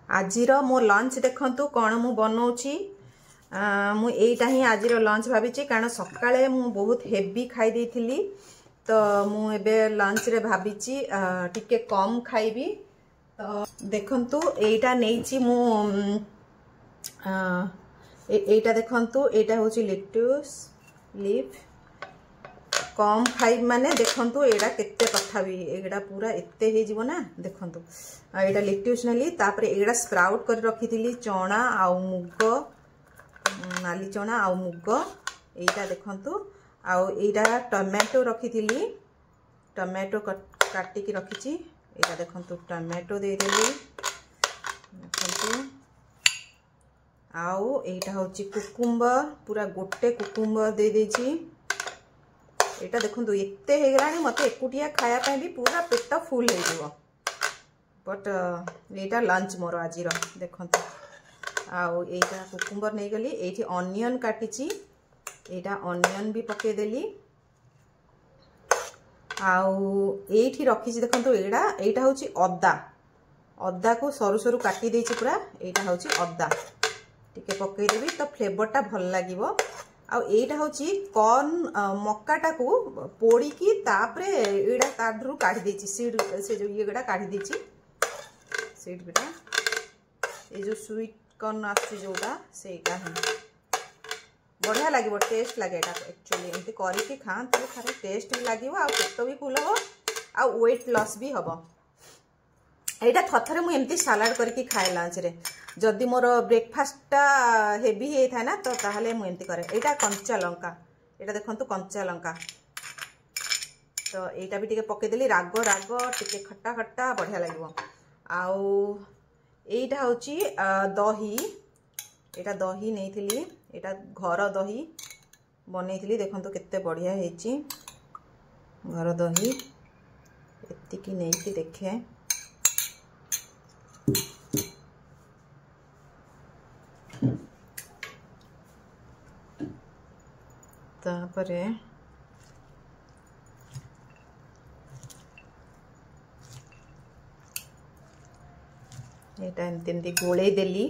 आजिर मो लंच देखंतु कौन मु बनाऊँची मु एटा ही आजिर लंच भावी कारण सकाळे मु बहुत हेवी खाई देइथिली तो मु एबे लंच रे भावी टिके कम खाइबी। तो देखंतु एटा नेइची मु एटा देखंतु एटा होची लेट्यूस लीफ कम खाइ माने देखंतु एडा केते तथाबी एडा पूरा एते हे जीवो ना देखंतु एडा लेट्यूस नेली तापर एडा स्प्राउट कर रखिथिली चना आउ मुग नाली चना आउ मुग एटा देखंतु आउ एडा टमाटो रखिथिली टमाटो काटी की रखिची एटा देखंतु टमाटो दे देली देखंतु आउ एटा होची कुकुम्बर पूरा गोटे कुकुम्बर दे देची एटा देखंतु एते हे गलानी मते एकुटिया खाया पे भी पूरा पेट फुल हे जीवो बट एटा लंच मोर आजिर देखंतु आउ एटा कुकुम्बर नै गली एठी ऑनियन काटिची एटा ऑनियन भी पके देली आउ एठी रखिची देखंतु एटा होची अद्दा अद्दा को सरू सरू काटी देची पूरा एटा होची अद्दा टिके पके देबी तो फ्लेवर टा भल लागिवो आ एटा होची कॉर्न मक्काटा को पोड़ी की तापरे एडा ताधरु काढी देची सीड से जो येगडा काढी देची सीड बेटा ए जो स्वीट कॉर्न आसी जोटा सेटा है बढ़िया लागिवो टेस्ट लागे एटा एक्चुअली एंती करी की खान तो खारे टेस्ट भी लागिवो आ पेट भी फुल हो आ वेट लॉस भी हबो एटा थथरे मु एंती सलाड करके खाए लंच रे जदि मोर ब्रेकफास्ट हेवी हे था ना तो ताहले मु एंती करे एटा कंचा लंका एटा देखंतु कंचा लंका तो एटा भी टिके पके देली राग राग टिके खट्टा खट्टा बढ़िया लागिवो आउ एटा होची दही एटा दही नेइथिली एटा घर दही बनेइथिली देखंतु केते बढ़िया हेची घर दही एत्ती की नेइकी देखे तापरे एटा एमती गोले देली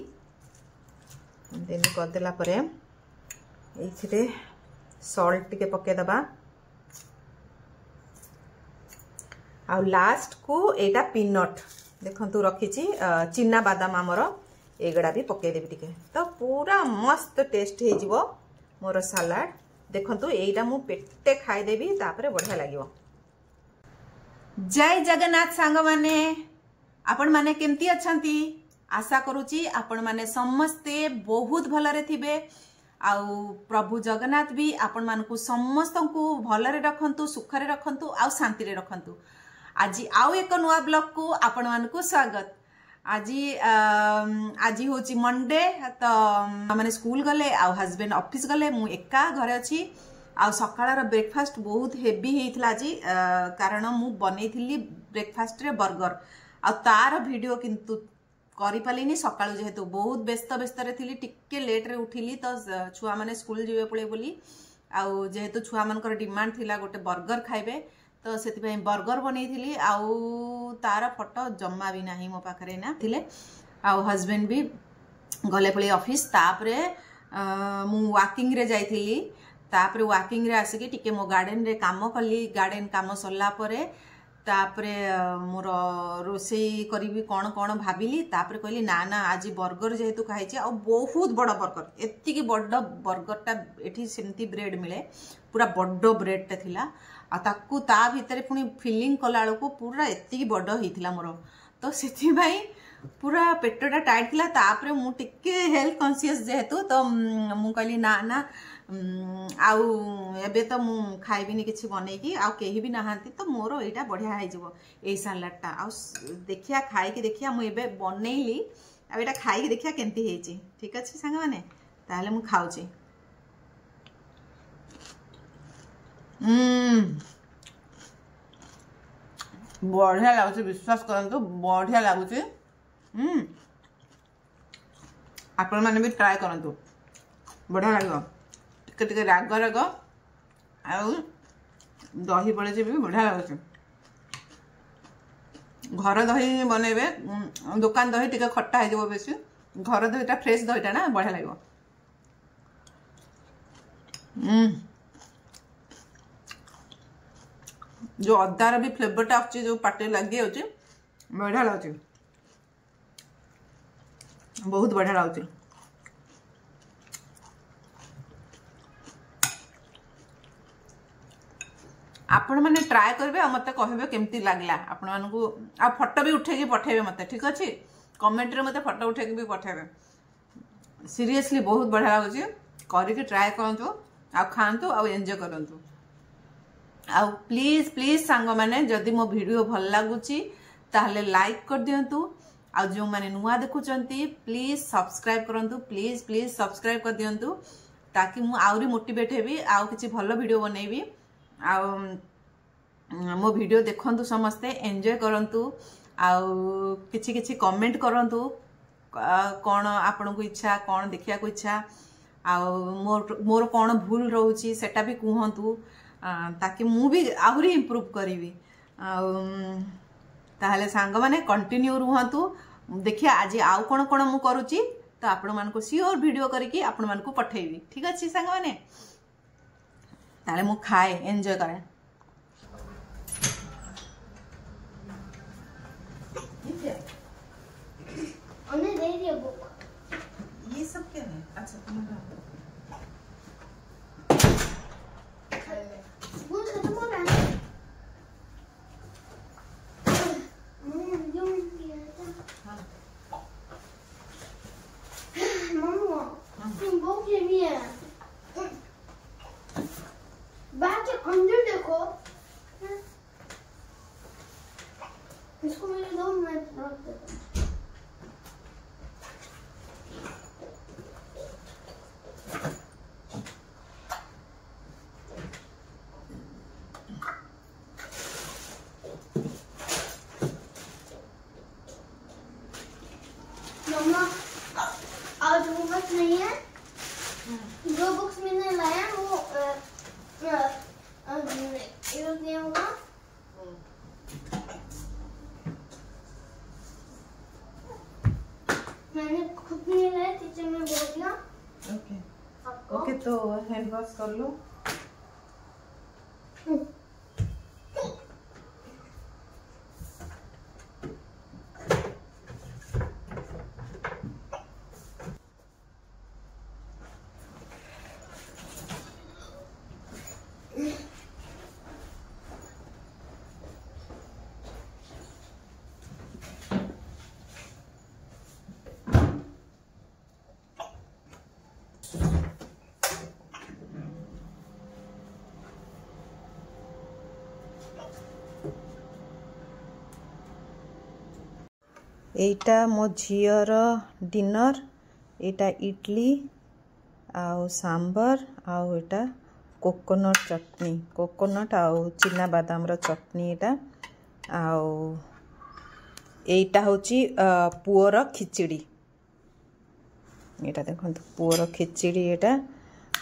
एमती करदेला परे एथिरे सॉल्ट टिके पके दबा आ लास्ट को एटा पीनट देखंतु रखिची चिन्ना बादाम आमर एगड़ा भी पके देबी टिके तो पूरा मस्त टेस्ट हे जीवो मोर सलाड देखंतु एटा मु पेटे खाई देबी तापरे बढ़िया लागिवो। जय जगन्नाथ सांग माने आपण माने केमती अछंती आशा करूची आपण माने समस्ते बहुत भलरे थिबे आउ प्रभु जगन्नाथ भी आपण मानकु समस्त को भलरे रखंतु सुखरे रखंतु आउ शांति रे रखंतु। आज आउ एक नुआ ब्लॉग को आपण मानकु स्वागत। आज होची मंडे तो माने स्कूल गले आ हस्बैंड ऑफिस गले मु एका घरे अछि आ सकाळर ब्रेकफास्ट बहुत हेवी हेइथला आज कारण मु बनेइथिली ब्रेकफास्ट रे बर्गर आ तार वीडियो किंतु करि पालिनी सकाळु जेहेतु बहुत व्यस्त व्यस्त रे थिली टिके लेट रे उठिली तो छुआ माने स्कूल जिवे पळे बोली आ जेहेतु छुआ मानकर डिमांड थिला गोटे बर्गर खाइबे तो से बर्गर बनई आउ तार फोटो जमा भी नहीं मो पाखरे ना थिले आउ हस्बैंड भी गले पळे ऑफिस तापरे मु वॉकिंग रे जाइथिली तापरे वॉकिंग रे आसिकी टिके मो गार्डन रे काम कली गार्डन काम सरला परे तापरे मोर रोसई करी कौन कौन भाविली तापरे कहली ना ना आज बर्गर जेहेतु खाई आ बहुत बड़ बर्गर एति बड़ बर्गरटा एठी सेमती ब्रेड मिले पूरा बड़ ब्रेडटा थिला आ ताकू ता भितर पुणी फिलिंग कला को पूरा एति बड़ होइथिला मोर तो सेथि भाई पूरा पेटटा टाइट थिला तापरे मु टिके हेल्थ कॉन्शियस जेहेतु तो मु कहली ना ना आउ एबे तो मु खाइबिनी किछि बनेकी आउ केही भी नाहांती तो मोर एटा बढ़िया हो जिवो ए सलाडटा आउ देखिया खाई के देखिया मु एबे बनेइली आ एटा खाई के देखिया केंती हेची ठीक अछि संग माने ताले मु खाउची बढ़िया लागुची विश्वास करंतु बढ़िया लागुची आपण माने भी ट्राई करंतु बढ़िया लागो टिके टिके राग राग आउ दही पड़े भी बढ़िया लगुच घर दही बनइबे दुकान दही टिके खट्टा हो बेसी घर दहीटा फ्रेश दहीटा ना बढ़िया लगे। जो अदार भी फ्लेवरटा अच्छी जो पाटे लगे बढ़िया लगे बहुत बढ़िया लगे। आपण मैंने ट्राए करेंगे और मत कहे केमती लगला आपण मानू आ फोटो भी उठे पठेबे मत ठीक अच्छे कमेंट रे मत फोटो उठे भी पठेबे सीरियसली बहुत बढ़िया लगे करके ट्राए करूँ आ खातु आ एंजॉय करंतु आ प्लीज प्लीज सांग मैंने जदि मो वीडियो भल लगुची ताहले लाइक कर दियंतु आ जो माने नुआ देखुचंती प्लीज सब्सक्राइब करंतु प्लीज प्लीज सब्सक्राइब कर दियंतु ताकि मु आउरी मोटिवेट हेबी आ किछि भलो वीडियो बनैबी आ मो वीडियो देखंतु समस्ते एंजॉय करंतु आ किछि किछि कमेंट करंतु कौन आपण को इच्छा कौन देखिया को इच्छा आ मोर कौन भूल रोची सेटा भी कहंतु ताकि मु भी आहुरी इम्प्रूव करी ताहले सांग माने कंटिन्यू रुहंतु देखिया आज आउ कौन कौन मु करूची तो आपण मान को सियोर वीडियो करके आपण मान को पठेबी ठीक अछि सांग माने ताले मु खाए एंजॉय करे। उन्हें दे दिया बुक ये सब क्या है? अच्छा तुम्हारा वो खत्म हो रहा है। यूं किया था। हाँ मम्मा तुम बुक ले लिया बैग के अंदर देखो इसको मेरे 2 मिनट रख देता हूँ। मम्मा आज होमवर्क नहीं है जो बुक्स मैंने लाया वो यूज नहीं होगा मैंने खुद नहीं लाया टीचर ने बोल दिया ओके ओके तो हैंड वॉश कर लो। एटा मो झीर डिनर एटा इडली आउ सांबर आउ एटा कोकोनट चटनी कोकोनट आउ चिना बादाम रो चटनी एटा आउ एटा होची पुअर खिचड़ी एटा देखंतु पुअर खिचड़ी एटा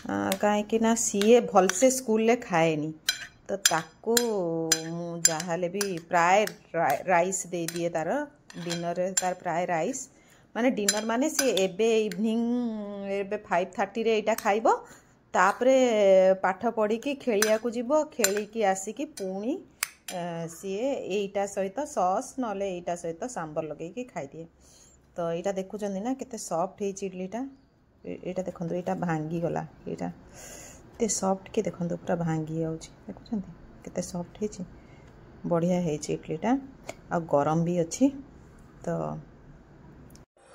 काहे कि ना सीए भलसे स्कूल ले खाएनी तो ताको मु जाहाले भी प्राय राइस दे दिए तार डिनर तार प्राय राइस माने डिनर माने सी एबे इवनिंग एबे 5:30 रे एटा खाइबो तापरे पाठ पढ़ी की खेलिया को जीवो खेली की आसी की पुणी सी एटा सहित सॉस नले एटा सहित सांबर लगे की खाई दिए तो एटा देखु जंदी ना केते सॉफ्ट हे इडलीटा एटा देखंतु एटा भांगी गला एटा ते सॉफ्ट के देखंतु पूरा भांगी आउची देखु जंदी केते सॉफ्ट हे छी बढ़िया हे छी इडलीटा आ गरम भी अछि तो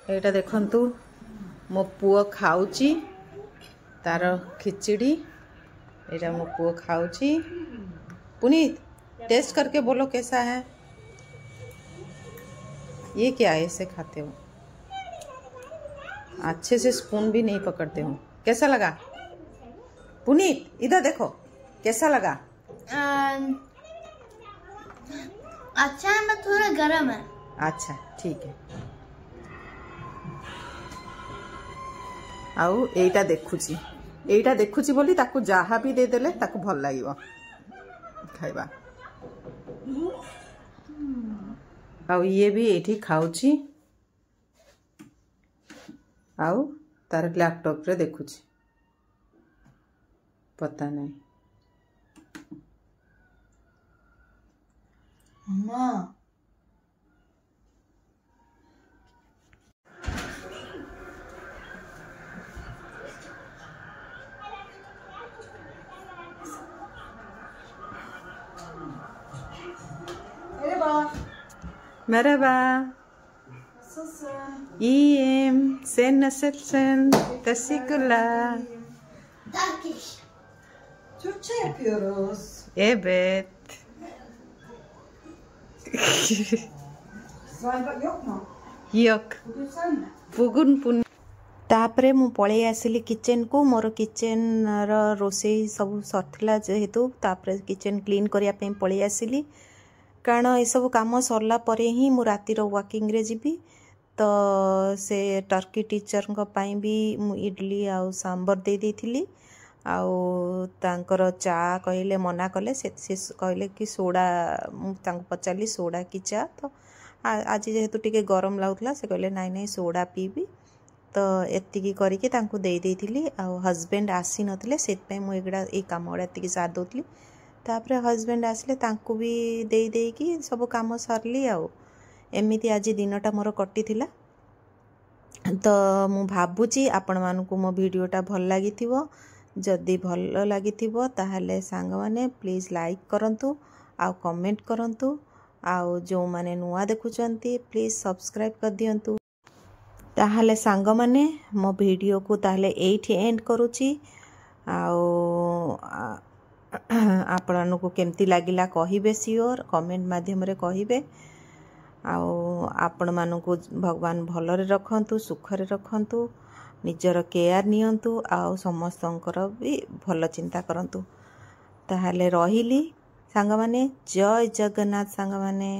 एटा देखंतु मो पुओ खाउची तार खिचड़ी एटा मो पुओ खाउची पुनीत टेस्ट करके बोलो कैसा है ये क्या है ऐसे खाते हो अच्छे से स्पून भी नहीं पकड़ते हो कैसा लगा पुनीत इधर देखो कैसा लगा अच्छा है मैं थोड़ा गरम है अच्छा ठीक है आउ एटा देखुची बोली ताकू जहा भी दे देले ताकू भल लागिवो खाइबा आउ ये भी एठी खाउची आउ तार लैपटॉप रे देखुची पता नहीं अम्मा Merhaba. Nasılsın? İyiyim. Sen nasılsın? Teşekkürler. Turkish. Türkçe yapıyoruz. Evet. Zayba yok mu? Yok. Bugün sen mi? Bugün puଣି तापरे मु पळेई आसिली किचन को मोर किचन रोषेई सब सरथिला जेहेतु तापरे किचन क्लीन करिया पे पळेई आसिली कारण ये सब काम सरला परे ही मु रातिर वॉकिंग रे जीबी तो से टर्की टीचर को पाई भी मु इडली आ सांबर दे देथिली आउ तांकर चा कहले मना कले से कहले कि सोडा मु तांको पचाली सोडा की चा तो आज जेहेतु टिके गरम लागुतला से कहले नाई नाई सोडा पीबी तो एतिकी करके तांको दे देथिली आ हस्बैंड आसी नथिले सेत पे मु एगडा ए काम गुडा एतिकी साथ दोतली तापरे हस्बैंड आसले तांको भी दे देकी सब काम सरली आ एमिति आज दिनटा मोर कटी थिला तो मु भाबुची आपण मानकु मो वीडियोटा भल लागिथिबो जदि भल लागिथिबो ताहाले सांग माने प्लीज लाइक करंतु आ कमेंट करंतु आ जो माने नुआ देखुचंती प्लीज सब्सक्राइब कर दियंतु ताहाले सांग माने मो वीडियो को ताहाले एठी एंड करूची आपको केमती लगिला कहिबे सियोर कमेंट माध्यम रे कहिबे आपण मानकु भगवान भलरे रखंतु सुखरे रखंतु निजर केयर नियंतु आ समस्तंकर भी भल चिंता करंतु ताहाले रहिली सांग माने जय जगन्नाथ सांग माने।